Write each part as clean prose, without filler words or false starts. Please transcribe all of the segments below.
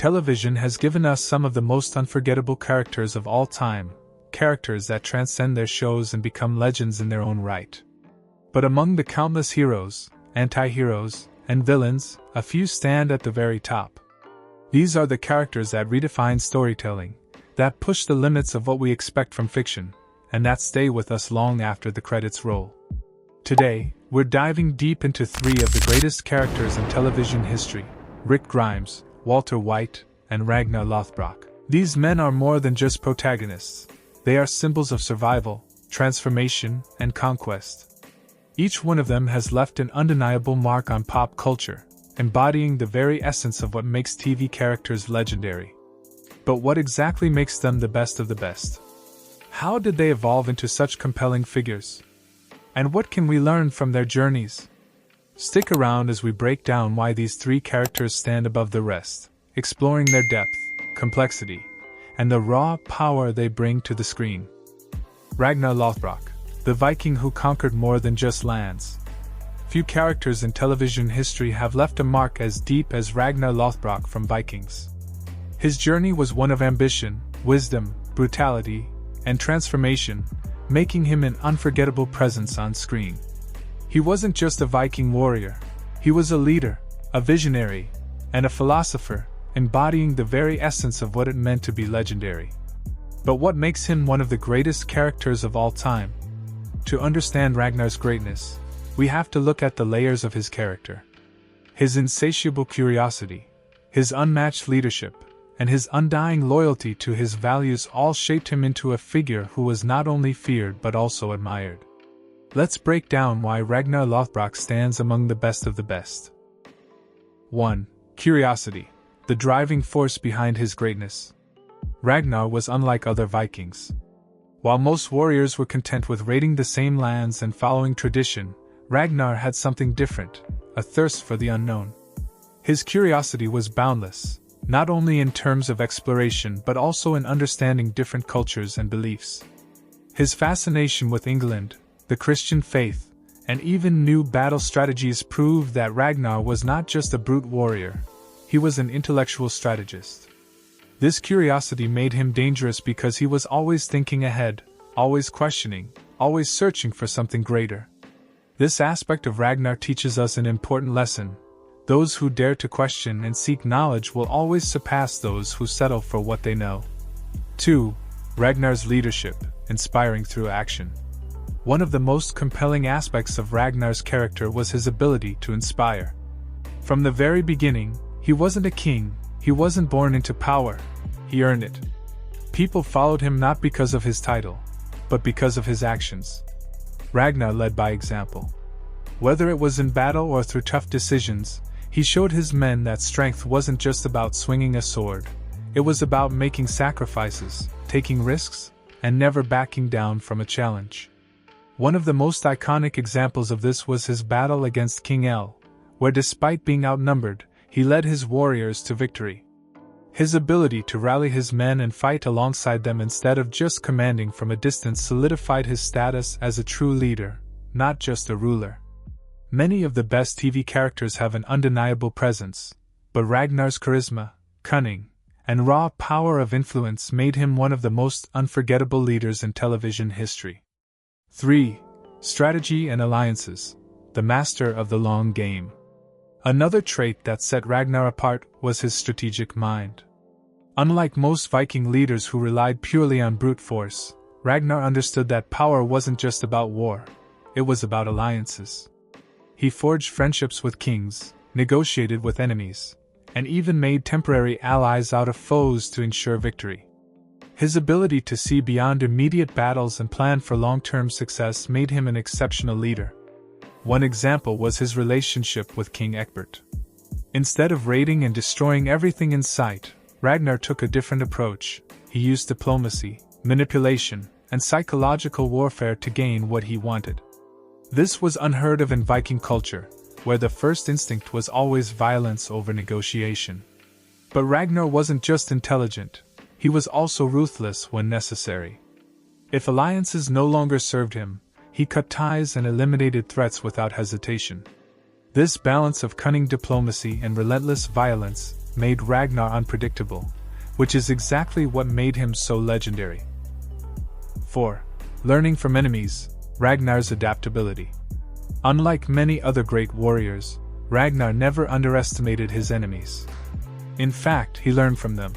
Television has given us some of the most unforgettable characters of all time, characters that transcend their shows and become legends in their own right. But among the countless heroes, anti-heroes, and villains, a few stand at the very top. These are the characters that redefine storytelling, that push the limits of what we expect from fiction, and that stay with us long after the credits roll. Today, we're diving deep into three of the greatest characters in television history: Rick Grimes, Walter White, and Ragnar Lothbrok. These men are more than just protagonists. They are symbols of survival, transformation, and conquest. Each one of them has left an undeniable mark on pop culture, embodying the very essence of what makes TV characters legendary. But what exactly makes them the best of the best? How did they evolve into such compelling figures? And what can we learn from their journeys? Stick around as we break down why these three characters stand above the rest, exploring their depth, complexity, and the raw power they bring to the screen. Ragnar Lothbrok, the Viking who conquered more than just lands. Few characters in television history have left a mark as deep as Ragnar Lothbrok from Vikings. His journey was one of ambition, wisdom, brutality, and transformation, making him an unforgettable presence on screen. He wasn't just a Viking warrior, he was a leader, a visionary, and a philosopher, embodying the very essence of what it meant to be legendary. But what makes him one of the greatest characters of all time? To understand Ragnar's greatness, we have to look at the layers of his character. His insatiable curiosity, his unmatched leadership, and his undying loyalty to his values all shaped him into a figure who was not only feared but also admired. Let's break down why Ragnar Lothbrok stands among the best of the best. 1. Curiosity, the driving force behind his greatness. Ragnar was unlike other Vikings. While most warriors were content with raiding the same lands and following tradition, Ragnar had something different, a thirst for the unknown. His curiosity was boundless, not only in terms of exploration but also in understanding different cultures and beliefs. His fascination with England, the Christian faith, and even new battle strategies proved that Ragnar was not just a brute warrior, he was an intellectual strategist. This curiosity made him dangerous because he was always thinking ahead, always questioning, always searching for something greater. This aspect of Ragnar teaches us an important lesson: those who dare to question and seek knowledge will always surpass those who settle for what they know. 2. Ragnar's leadership, inspiring through action. One of the most compelling aspects of Ragnar's character was his ability to inspire. From the very beginning, he wasn't a king, he wasn't born into power, he earned it. People followed him not because of his title, but because of his actions. Ragnar led by example. Whether it was in battle or through tough decisions, he showed his men that strength wasn't just about swinging a sword, it was about making sacrifices, taking risks, and never backing down from a challenge. One of the most iconic examples of this was his battle against King El, where despite being outnumbered, he led his warriors to victory. His ability to rally his men and fight alongside them instead of just commanding from a distance solidified his status as a true leader, not just a ruler. Many of the best TV characters have an undeniable presence, but Ragnar's charisma, cunning, and raw power of influence made him one of the most unforgettable leaders in television history. 3. Strategy and alliances, the master of the long game. Another trait that set Ragnar apart was his strategic mind. Unlike most Viking leaders who relied purely on brute force, Ragnar understood that power wasn't just about war, it was about alliances. He forged friendships with kings, negotiated with enemies, and even made temporary allies out of foes to ensure victory. His ability to see beyond immediate battles and plan for long-term success made him an exceptional leader. One example was his relationship with King Egbert. Instead of raiding and destroying everything in sight, Ragnar took a different approach. He used diplomacy, manipulation, and psychological warfare to gain what he wanted. This was unheard of in Viking culture, where the first instinct was always violence over negotiation. But Ragnar wasn't just intelligent, he was also ruthless when necessary. If alliances no longer served him, he cut ties and eliminated threats without hesitation. This balance of cunning diplomacy and relentless violence made Ragnar unpredictable, which is exactly what made him so legendary. 4. Learning from enemies, Ragnar's adaptability. Unlike many other great warriors, Ragnar never underestimated his enemies. In fact, he learned from them.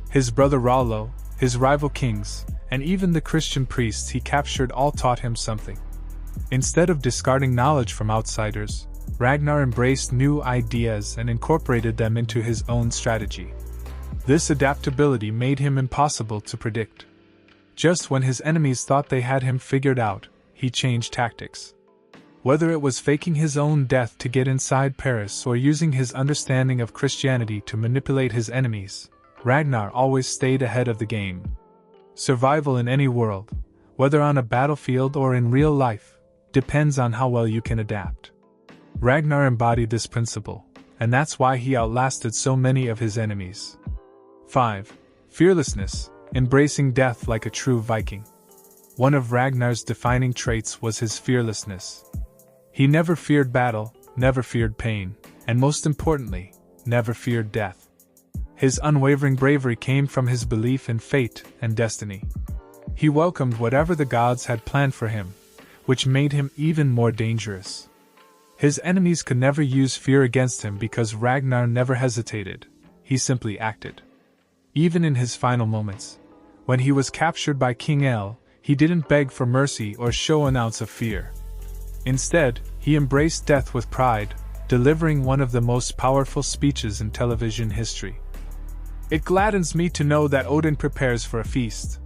His brother Rollo, his rival kings, and even the Christian priests he captured all taught him something. Instead of discarding knowledge from outsiders, Ragnar embraced new ideas and incorporated them into his own strategy. This adaptability made him impossible to predict. Just when his enemies thought they had him figured out, he changed tactics. Whether it was faking his own death to get inside Paris or using his understanding of Christianity to manipulate his enemies, Ragnar always stayed ahead of the game. Survival in any world, whether on a battlefield or in real life, depends on how well you can adapt. Ragnar embodied this principle, and that's why he outlasted so many of his enemies. 5. Fearlessness, embracing death like a true Viking. One of Ragnar's defining traits was his fearlessness. He never feared battle, never feared pain, and most importantly, never feared death. His unwavering bravery came from his belief in fate and destiny. He welcomed whatever the gods had planned for him, which made him even more dangerous. His enemies could never use fear against him because Ragnar never hesitated, he simply acted. Even in his final moments, when he was captured by King El, he didn't beg for mercy or show an ounce of fear. Instead, he embraced death with pride, delivering one of the most powerful speeches in television history. "It gladdens me to know that Odin prepares for a feast."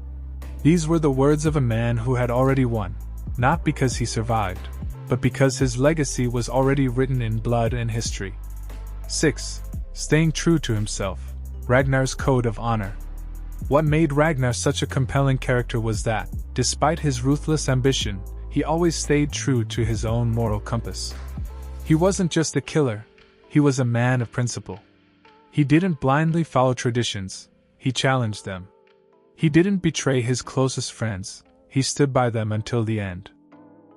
These were the words of a man who had already won, not because he survived, but because his legacy was already written in blood and history. 6. Staying true to himself, Ragnar's code of honor. What made Ragnar such a compelling character was that, despite his ruthless ambition, he always stayed true to his own moral compass. He wasn't just a killer, he was a man of principle. He didn't blindly follow traditions, he challenged them. He didn't betray his closest friends, he stood by them until the end.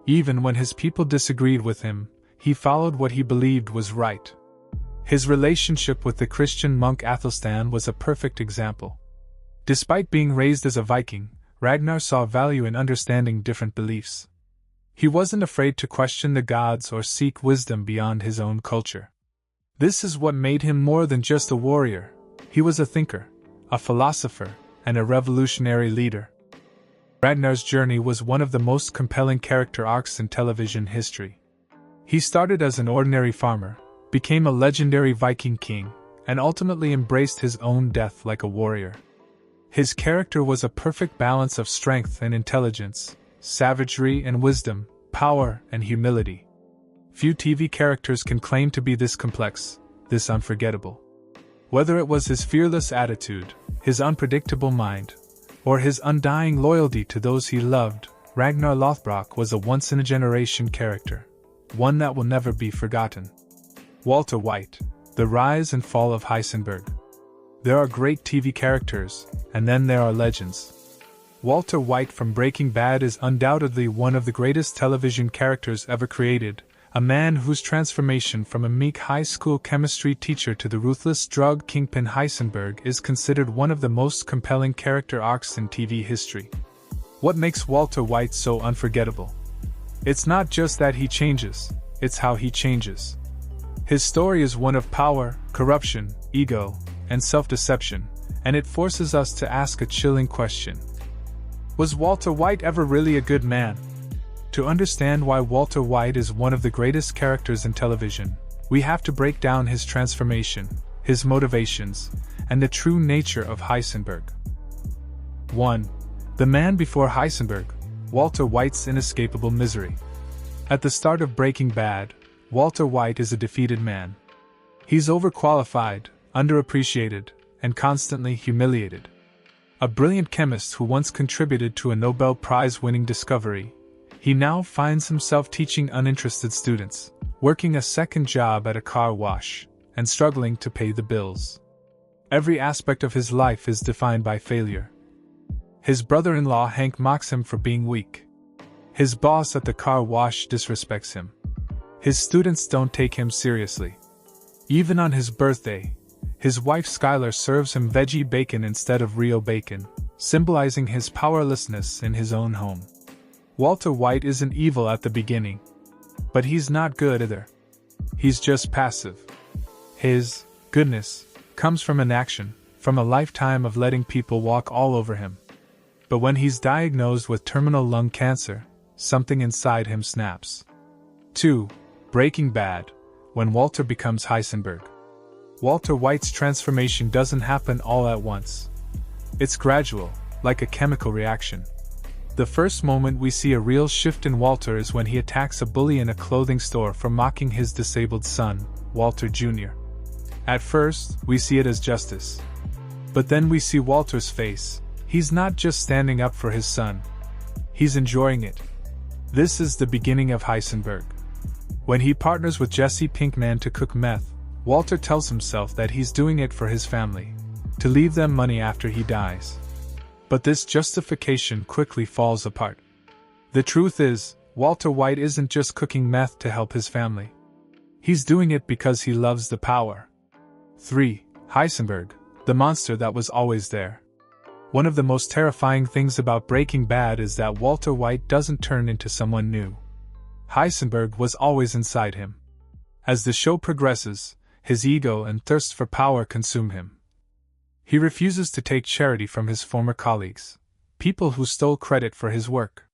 Even when his people disagreed with him, he followed what he believed was right. His relationship with the Christian monk Athelstan was a perfect example. Despite being raised as a Viking, Ragnar saw value in understanding different beliefs. He wasn't afraid to question the gods or seek wisdom beyond his own culture. This is what made him more than just a warrior. He was a thinker, a philosopher, and a revolutionary leader. Ragnar's journey was one of the most compelling character arcs in television history. He started as an ordinary farmer, became a legendary Viking king, and ultimately embraced his own death like a warrior. His character was a perfect balance of strength and intelligence, savagery and wisdom, power and humility. Few TV characters can claim to be this complex, this unforgettable. Whether it was his fearless attitude, his unpredictable mind, or his undying loyalty to those he loved, Ragnar Lothbrok was a once-in-a-generation character, one that will never be forgotten. Walter White, The Rise and Fall of Heisenberg. There are great TV characters, and then there are legends. Walter White from Breaking Bad is undoubtedly one of the greatest television characters ever created, a man whose transformation from a meek high school chemistry teacher to the ruthless drug kingpin Heisenberg is considered one of the most compelling character arcs in TV history. What makes Walter White so unforgettable? It's not just that he changes, it's how he changes. His story is one of power, corruption, ego, and self-deception, and it forces us to ask a chilling question. Was Walter White ever really a good man? To understand why Walter White is one of the greatest characters in television, we have to break down his transformation, his motivations, and the true nature of Heisenberg. 1. The man before Heisenberg, Walter White's inescapable misery. At the start of Breaking Bad, Walter White is a defeated man. He's overqualified, underappreciated, and constantly humiliated. A brilliant chemist who once contributed to a Nobel Prize-winning discovery, he now finds himself teaching uninterested students, working a second job at a car wash, and struggling to pay the bills. Every aspect of his life is defined by failure. His brother-in-law Hank mocks him for being weak. His boss at the car wash disrespects him. His students don't take him seriously. Even on his birthday, His wife Skylar serves him veggie bacon instead of real bacon, symbolizing his powerlessness in his own home. Walter White isn't evil at the beginning, but he's not good either. He's just passive. His goodness comes from inaction, from a lifetime of letting people walk all over him. But when he's diagnosed with terminal lung cancer, something inside him snaps. 2. Breaking Bad, when Walter becomes Heisenberg. Walter White's transformation doesn't happen all at once. It's gradual, like a chemical reaction. The first moment we see a real shift in Walter is when he attacks a bully in a clothing store for mocking his disabled son, Walter Jr. At first, we see it as justice. But then we see Walter's face. He's not just standing up for his son. He's enjoying it. This is the beginning of Heisenberg. When he partners with Jesse Pinkman to cook meth, Walter tells himself that he's doing it for his family, to leave them money after he dies. But this justification quickly falls apart. The truth is, Walter White isn't just cooking meth to help his family. He's doing it because he loves the power. 3. Heisenberg, the monster that was always there. One of the most terrifying things about Breaking Bad is that Walter White doesn't turn into someone new. Heisenberg was always inside him. As the show progresses, his ego and thirst for power consume him. He refuses to take charity from his former colleagues, people who stole credit for his work.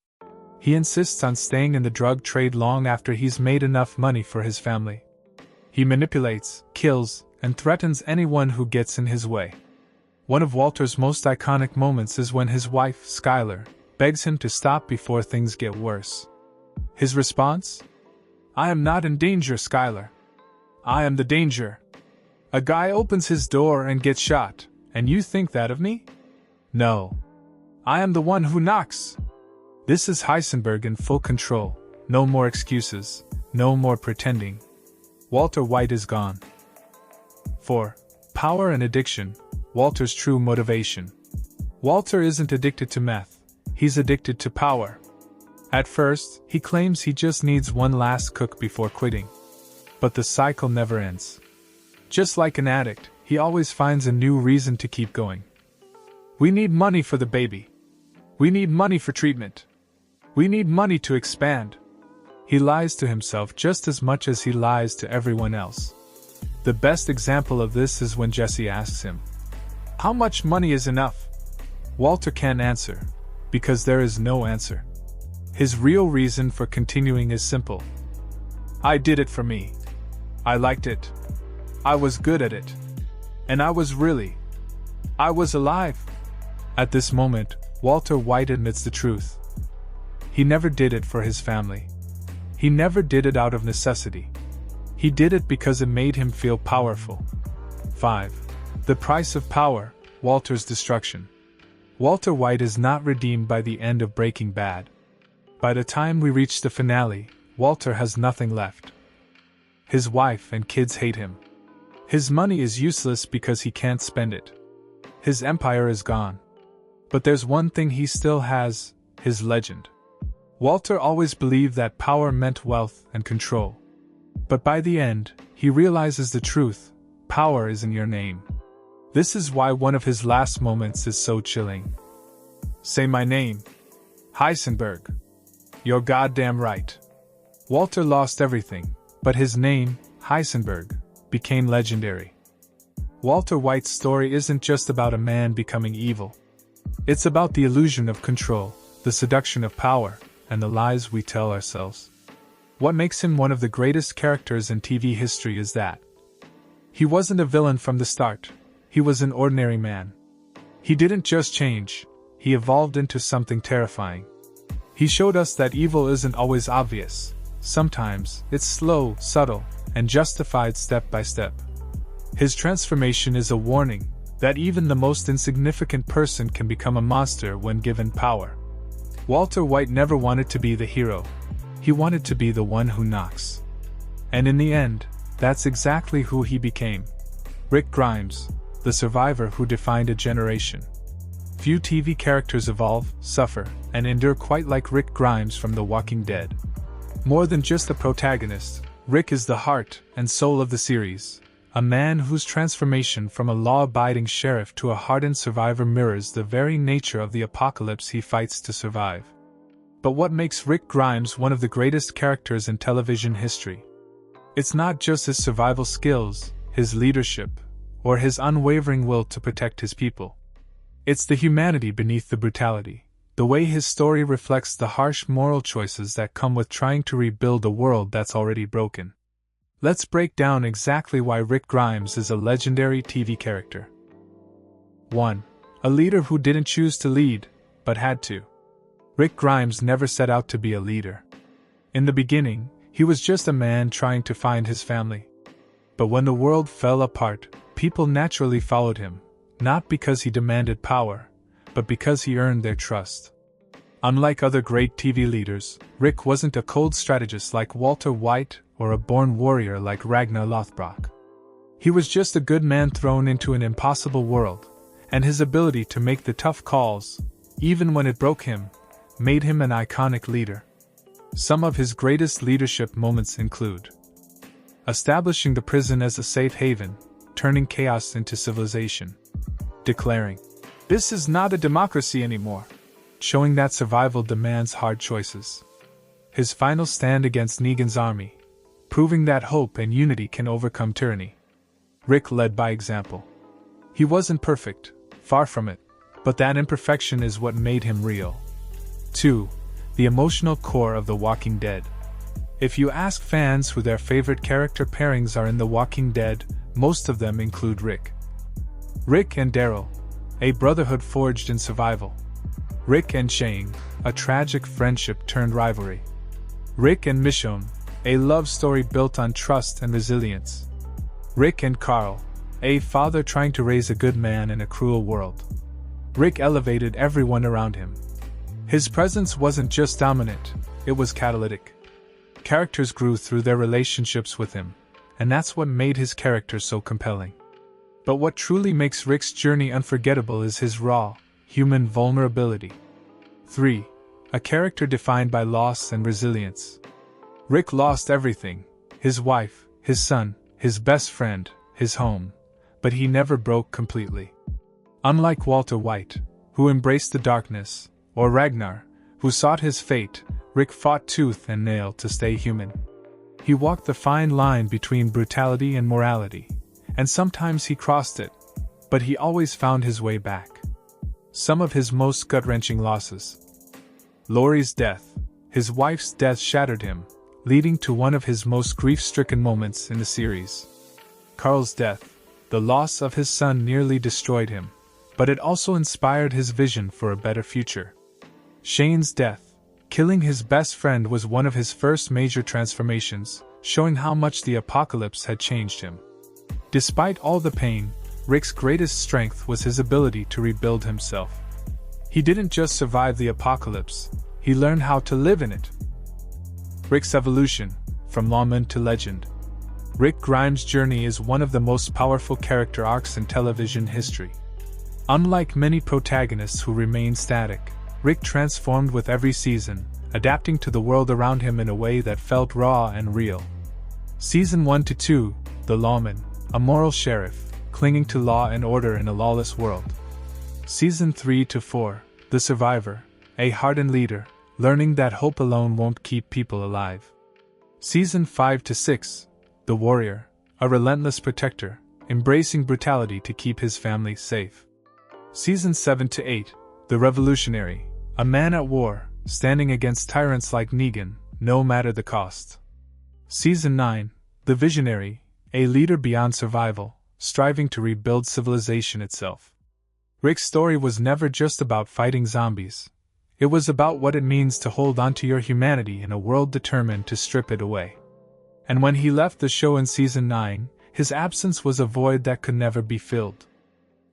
He insists on staying in the drug trade long after he's made enough money for his family. He manipulates, kills, and threatens anyone who gets in his way. One of Walter's most iconic moments is when his wife, Skylar, begs him to stop before things get worse. His response? "I am not in danger, Skylar. I am the danger. A guy opens his door and gets shot, and you think that of me? No. I am the one who knocks." This is Heisenberg in full control. No more excuses, no more pretending. Walter White is gone. 4. Power and addiction, Walter's true motivation. Walter isn't addicted to meth, he's addicted to power. At first, he claims he just needs one last cook before quitting. But the cycle never ends. Just like an addict, he always finds a new reason to keep going. We need money for the baby. We need money for treatment. We need money to expand. He lies to himself just as much as he lies to everyone else. The best example of this is when Jesse asks him, "How much money is enough?" Walter can't answer, because there is no answer. His real reason for continuing is simple. "I did it for me. I liked it. I was good at it. And I was alive." At this moment, Walter White admits the truth. He never did it for his family. He never did it out of necessity. He did it because it made him feel powerful. 5. The price of power, Walter's destruction. Walter White is not redeemed by the end of Breaking Bad. By the time we reach the finale, Walter has nothing left. His wife and kids hate him. His money is useless because he can't spend it. His empire is gone. But there's one thing he still has, his legend. Walter always believed that power meant wealth and control. But by the end, he realizes the truth: power isn't your name. This is why one of his last moments is so chilling. "Say my name. Heisenberg. You're goddamn right." Walter lost everything, but his name, Heisenberg, became legendary. Walter White's story isn't just about a man becoming evil. It's about the illusion of control, the seduction of power, and the lies we tell ourselves. What makes him one of the greatest characters in TV history is that he wasn't a villain from the start. He was an ordinary man. He didn't just change, he evolved into something terrifying. He showed us that evil isn't always obvious. Sometimes, it's slow, subtle, and justified step by step. His transformation is a warning that even the most insignificant person can become a monster when given power. Walter White never wanted to be the hero. He wanted to be the one who knocks. And in the end, that's exactly who he became. Rick Grimes, the survivor who defined a generation. Few TV characters evolve, suffer, and endure quite like Rick Grimes from The Walking Dead. More than just the protagonist, Rick is the heart and soul of the series, a man whose transformation from a law-abiding sheriff to a hardened survivor mirrors the very nature of the apocalypse he fights to survive. But what makes Rick Grimes one of the greatest characters in television history? It's not just his survival skills, his leadership, or his unwavering will to protect his people. It's the humanity beneath the brutality, the way his story reflects the harsh moral choices that come with trying to rebuild a world that's already broken. Let's break down exactly why Rick Grimes is a legendary TV character. 1. A leader who didn't choose to lead, but had to. Rick Grimes never set out to be a leader. In the beginning, he was just a man trying to find his family. But when the world fell apart, people naturally followed him, not because he demanded power, but because he earned their trust. Unlike other great TV leaders, Rick wasn't a cold strategist like Walter White or a born warrior like Ragnar Lothbrok. He was just a good man thrown into an impossible world, and his ability to make the tough calls, even when it broke him, made him an iconic leader. Some of his greatest leadership moments include establishing the prison as a safe haven, turning chaos into civilization, declaring, "This is not a democracy anymore," showing that survival demands hard choices. His final stand against Negan's army, proving that hope and unity can overcome tyranny. Rick led by example. He wasn't perfect, far from it, but that imperfection is what made him real. 2. The emotional core of The Walking Dead. If you ask fans who their favorite character pairings are in The Walking Dead, most of them include Rick. Rick and Daryl, a brotherhood forged in survival. Rick and Shane, a tragic friendship turned rivalry. Rick and Michonne, a love story built on trust and resilience. Rick and Carl, a father trying to raise a good man in a cruel world. Rick elevated everyone around him. His presence wasn't just dominant, it was catalytic. Characters grew through their relationships with him, and that's what made his character so compelling. But what truly makes Rick's journey unforgettable is his raw, human vulnerability. 3. A character defined by loss and resilience. Rick lost everything: his wife, his son, his best friend, his home. But he never broke completely. Unlike Walter White, who embraced the darkness, or Ragnar, who sought his fate, Rick fought tooth and nail to stay human. He walked the fine line between brutality and morality, and sometimes he crossed it, but he always found his way back. Some of his most gut-wrenching losses. Lori's death. His wife's death shattered him, leading to one of his most grief-stricken moments in the series. Carl's death. The loss of his son nearly destroyed him, but it also inspired his vision for a better future. Shane's death. Killing his best friend was one of his first major transformations, showing how much the apocalypse had changed him. Despite all the pain, Rick's greatest strength was his ability to rebuild himself. He didn't just survive the apocalypse, he learned how to live in it. Rick's evolution, from lawman to legend. Rick Grimes' journey is one of the most powerful character arcs in television history. Unlike many protagonists who remain static, Rick transformed with every season, adapting to the world around him in a way that felt raw and real. Season 1 to 2, The Lawman, a moral sheriff, clinging to law and order in a lawless world. Season 3 to 4, The Survivor, a hardened leader, learning that hope alone won't keep people alive. Season 5 to 6, The Warrior, a relentless protector, embracing brutality to keep his family safe. Season 7 to 8, The Revolutionary, a man at war, standing against tyrants like Negan, no matter the cost. Season 9, The Visionary, a leader beyond survival, striving to rebuild civilization itself. Rick's story was never just about fighting zombies. It was about what it means to hold onto your humanity in a world determined to strip it away. And when he left the show in Season 9, his absence was a void that could never be filled.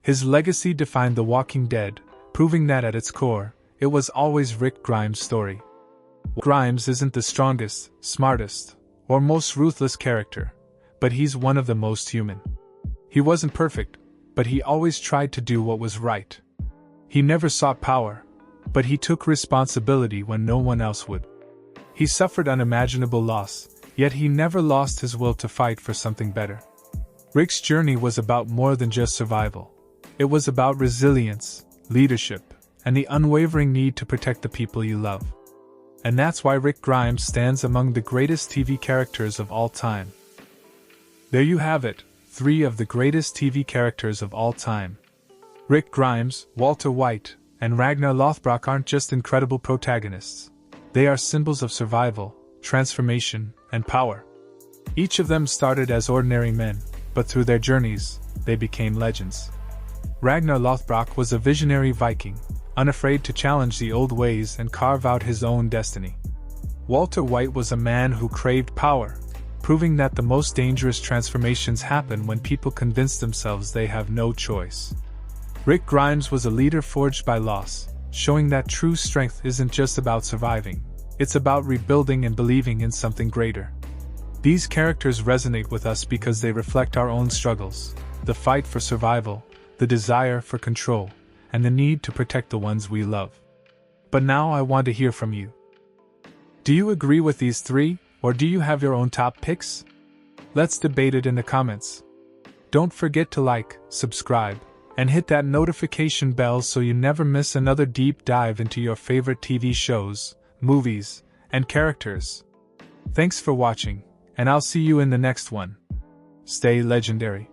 His legacy defined The Walking Dead, proving that at its core, it was always Rick Grimes' story. Grimes isn't the strongest, smartest, or most ruthless character, but he's one of the most human. He wasn't perfect, but he always tried to do what was right. He never sought power, but he took responsibility when no one else would. He suffered unimaginable loss, yet he never lost his will to fight for something better. Rick's journey was about more than just survival. It was about resilience, leadership, and the unwavering need to protect the people you love. And that's why Rick Grimes stands among the greatest TV characters of all time. There you have it, 3 of the greatest TV characters of all time. Rick Grimes, Walter White, and Ragnar Lothbrok aren't just incredible protagonists. They are symbols of survival, transformation, and power. Each of them started as ordinary men, but through their journeys, they became legends. Ragnar Lothbrok was a visionary Viking, unafraid to challenge the old ways and carve out his own destiny. Walter White was a man who craved power, proving that the most dangerous transformations happen when people convince themselves they have no choice. Rick Grimes was a leader forged by loss, showing that true strength isn't just about surviving, it's about rebuilding and believing in something greater. These characters resonate with us because they reflect our own struggles, the fight for survival, the desire for control, and the need to protect the ones we love. But now I want to hear from you. Do you agree with these 3, or do you have your own top picks? Let's debate it in the comments. Don't forget to like, subscribe, and hit that notification bell so you never miss another deep dive into your favorite TV shows, movies, and characters. Thanks for watching, and I'll see you in the next one. Stay legendary.